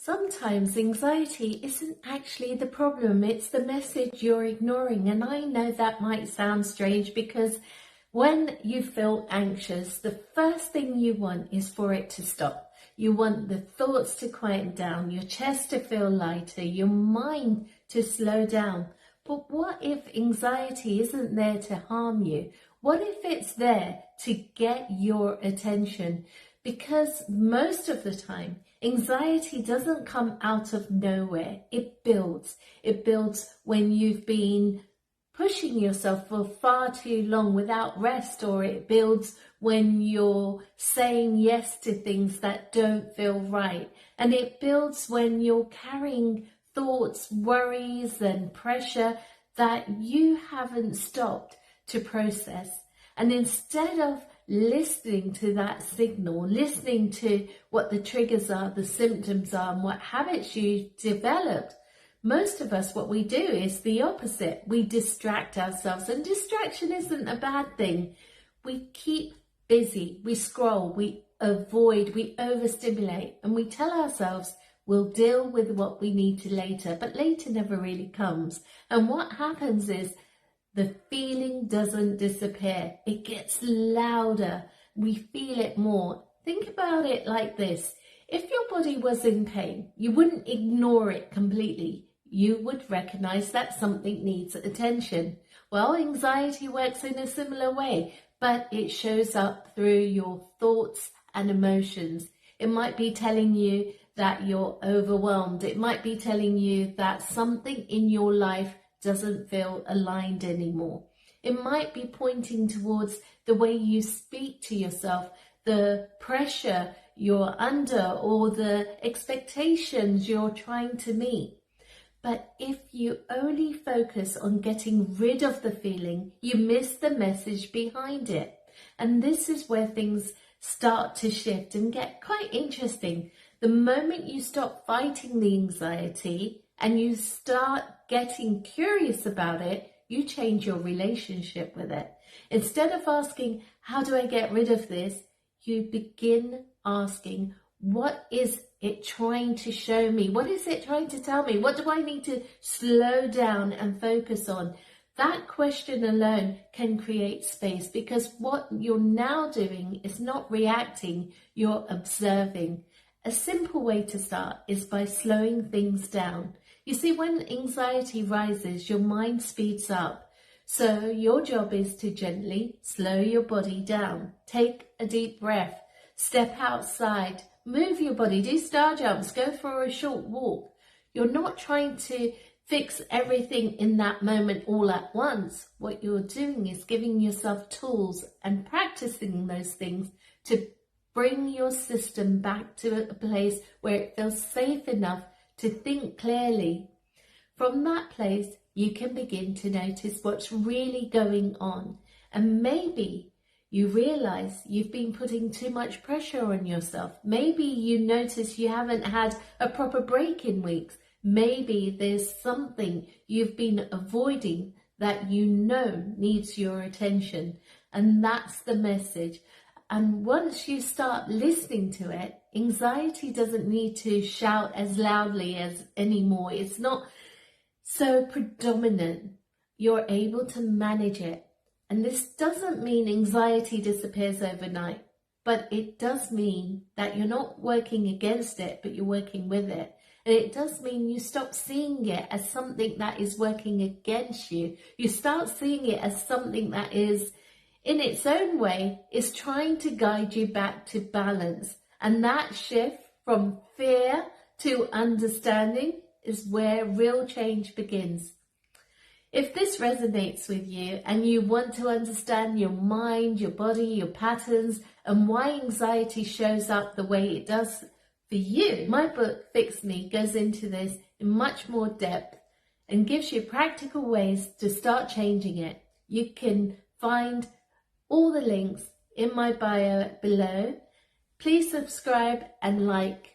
Sometimes anxiety isn't actually the problem, it's the message you're ignoring. And I know that might sound strange because when you feel anxious, the first thing you want is for it to stop. You want the thoughts to quieten down, your chest to feel lighter, your mind to slow down. But what if anxiety isn't there to harm you? What if it's there to get your attention? Because most of the time, anxiety doesn't come out of nowhere. It builds. It builds when you've been pushing yourself for far too long without rest, or it builds when you're saying yes to things that don't feel right. And it builds when you're carrying thoughts, worries, and pressure that you haven't stopped to process. And instead of listening to that signal, listening to what the triggers are, the symptoms are, and what habits you developed, most of us, what we do is the opposite. We distract ourselves, and distraction isn't a bad thing. We keep busy, we scroll, we avoid, we overstimulate, and we tell ourselves we'll deal with what we need to later, but later never really comes. And what happens is the feeling doesn't disappear. It gets louder. We feel it more. Think about it like this. If your body was in pain, you wouldn't ignore it completely. You would recognize that something needs attention. Well, anxiety works in a similar way, but it shows up through your thoughts and emotions. It might be telling you that you're overwhelmed. It might be telling you that something in your life doesn't feel aligned anymore. It might be pointing towards the way you speak to yourself, the pressure you're under, or the expectations you're trying to meet. But if you only focus on getting rid of the feeling, you miss the message behind it. And this is where things start to shift and get quite interesting. The moment you stop fighting the anxiety and you start getting curious about it, you change your relationship with it. Instead of asking, how do I get rid of this? You begin asking, what is it trying to show me? What is it trying to tell me? What do I need to slow down and focus on? That question alone can create space, because what you're now doing is not reacting, you're observing. A simple way to start is by slowing things down. You see, when anxiety rises, your mind speeds up. So your job is to gently slow your body down. Take a deep breath, step outside, move your body, do star jumps, go for a short walk. You're not trying to fix everything in that moment all at once. What you're doing is giving yourself tools and practicing those things to bring your system back to a place where it feels safe enough to think clearly. From that place, you can begin to notice what's really going on. And maybe you realize you've been putting too much pressure on yourself. Maybe you notice you haven't had a proper break in weeks. Maybe there's something you've been avoiding that you know needs your attention. And that's the message. And once you start listening to it, anxiety doesn't need to shout as loudly as anymore. It's not so predominant. You're able to manage it. And this doesn't mean anxiety disappears overnight, but it does mean that you're not working against it, but you're working with it. And it does mean you stop seeing it as something that is working against you. You start seeing it as something that is, in its own way, is trying to guide you back to balance. And that shift from fear to understanding is where real change begins. If this resonates with you and you want to understand your mind, your body, your patterns, and why anxiety shows up the way it does for you, my book, Fix Me, goes into this in much more depth and gives you practical ways to start changing it. You can find all the links in my bio below. Please subscribe and like.